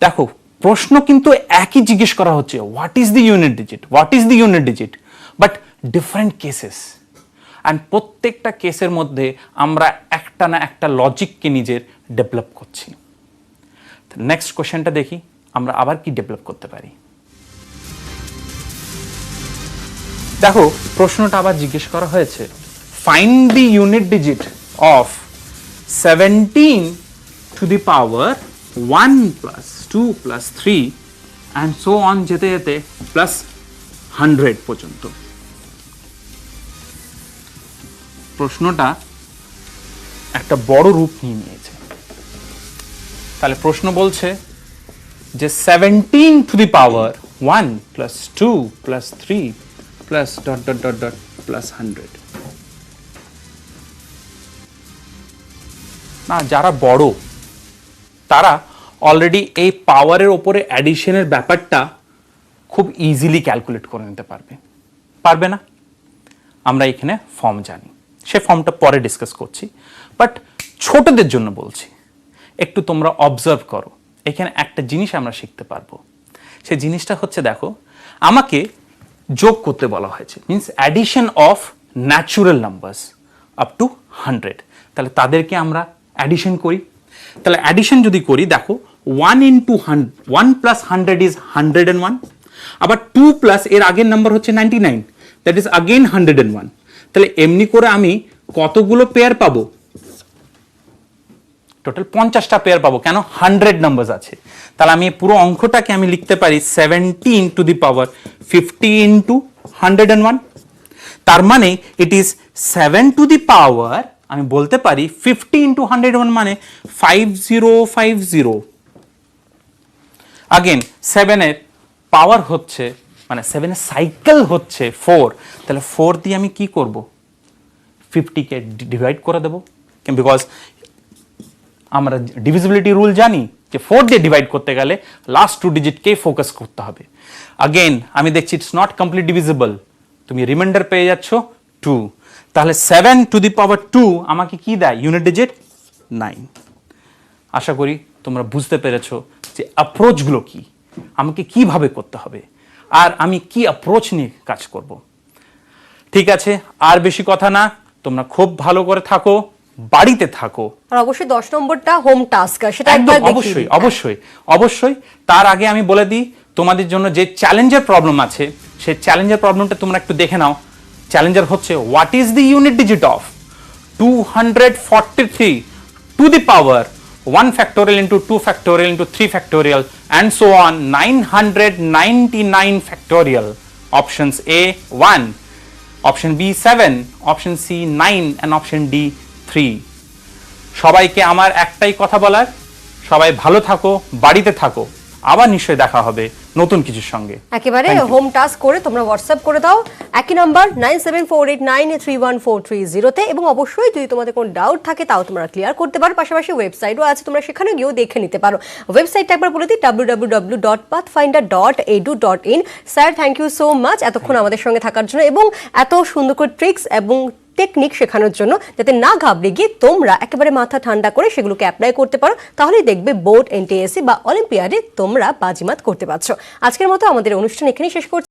দেখো প্রশ্ন কিন্তু একই জিজ্ঞেস করা হচ্ছে, what is the unit digit, what is the unit digit, but different cases. And প্রত্যেকটা কেসের মধ্যে আমরা একটা না একটা লজিককে নিজের ডেভেলপ করছি। নেক্সট কোশ্চেনটা দেখি আমরা আবার কি ডেভেলপ করতে পারি। দেখো প্রশ্নটা আবার জিজ্ঞেস করা হয়েছে, find the unit digit of 17 two the power 1 plus 2 plus 3 and so on যেতে যেতে প্লাস 100 পর্যন্ত। প্রশ্নটা একটা বড় রূপ নিয়ে নিয়েছে। তাহলে প্রশ্ন বলছে যে 17 two the power 1 plus 2 plus 3 plus dot dot dot dot plus 100। না, যারা বড় তারা অলরেডি এই পাওয়ারের ওপরে অ্যাডিশনের ব্যাপারটা খুব ইজিলি ক্যালকুলেট করে নিতে পারবে, পারবে না? আমরা এখানে ফর্ম জানি, সে ফর্মটা পরে ডিসকাস করছি, বাট ছোটদের জন্য বলছি একটু তোমরা অবজার্ভ করো। এখানে একটা জিনিস আমরা শিখতে পারবো, সে জিনিসটা হচ্ছে দেখো আমাকে যোগ করতে বলা হয়েছে, means addition of natural numbers up to 100। তাহলে তাদেরকে আমরা অ্যাডিশন করি। তাহলে অ্যাডিশন যদি করি, দেখো 1 ইন্টু 1 প্লাস 100 ইজ 101, আবার 2 প্লাস এর আগের নাম্বার হচ্ছে 99, দ্যাট ইজ আগেন 101। তাহলে এমনি করে আমি কতগুলো পেয়ার পাবো? টোটাল 50টা পেয়ার পাবো। কেন? 100 নাম্বার আছে। তাহলে আমি পুরো অঙ্কটাকে আমি লিখতে পারি 17 টু দি পাওয়ার 50 ইন্টু 101। তার মানে ইট ইজ 7 টু দি পাওয়ার, আমি বলতে পারি 50 ইন্টু 101 মানে 5050। আগেন 7 এর পাওয়ার হচ্ছে, মানে 7 এর সাইকেল হচ্ছে 4। তাহলে 4 দিয়ে আমি কি করব? 50কে ডিভাইড করে দেবো, বিকজ আমরা ডিভিজিবিলিটি রুল জানি যে 4 দিয়ে ডিভাইড করতে গেলে লাস্ট 2 ডিজিটকেই ফোকাস করতে হবে। আগেন আমি দেখছি ইটস নট কমপ্লিট ডিভিজিবল, তুমি রিমাইন্ডার পেয়ে যাচ্ছ 2। তাহলে 7 টু দি পাওয়ার 2 আমাকে কি দেয়? Unit digit 9। আশা করি তোমরা বুঝতে পেরেছো যে অ্যাপ্রোচগুলো কি, আমাকে কিভাবে করতে হবে, আর আমি কি অ্যাপ্রোচ নিয়ে কাজ করব। ঠিক আছে, আর বেশি কথা না, তোমরা খুব ভালো করে থাকো, বাড়িতে থাকো। আর অবশ্যই 10 নম্বরটা হোম টাস্ক, সেটা একদম একবার দেখিয়ে অবশ্যই দিই। অবশ্যই অবশ্যই। তার আগে আমি বলে দিই তোমাদের জন্য যে চ্যালেঞ্জের প্রবলেম আছে, সেই চ্যালেঞ্জের প্রবলেমটা তোমরা একটু দেখে নাও। চ্যালেঞ্জার হচ্ছে what is the unit digit of 243 two the power 1 factorial into 2 factorial into 3 factorial and so on 999 factorial. Options A 1, option B 7, option C 9 and option D 3. সবাইকে আমার একটাই কথা বলার, সবাই ভালো থাকো, বাড়িতে থাকো, আবার নিশ্চয়ই দেখা হবে নতুন কিছুর সঙ্গে। একেবারে Thank you. হোম টাস্ক করে তোমরা হোয়াটসঅ্যাপ করে দাও একই নাম্বার 9748931430 তে, এবং অবশ্যই যদি তোমাদের কোনো ডাউট থাকে তাও তোমরা ক্লিয়ার করতে পারো। পাশাপাশি ওয়েবসাইটও আছে, তোমরা সেখানে গিয়েও দেখে নিতে পারো। ওয়েবসাইটটা একবার বলে দিই, www.pathfinder.edu.in। Sir thank you so much এতক্ষণ আমাদের সঙ্গে থাকার জন্য এবং এত সুন্দর করে ট্রিক্স এবং টেকনিক শেখানোর জন্য, যাতে না ঘাবড়ে গিয়ে তোমরা একেবারে মাথা ঠান্ডা করে সেগুলোকে অ্যাপ্লাই করতে পারো। তাহলেই দেখবে বোর্ড, এনটিএসসি বা অলিম্পিয়াডে তোমরা বাজিমাত করতে পারছো। আজকের মতো আমাদের অনুষ্ঠান এখানেই শেষ করছি।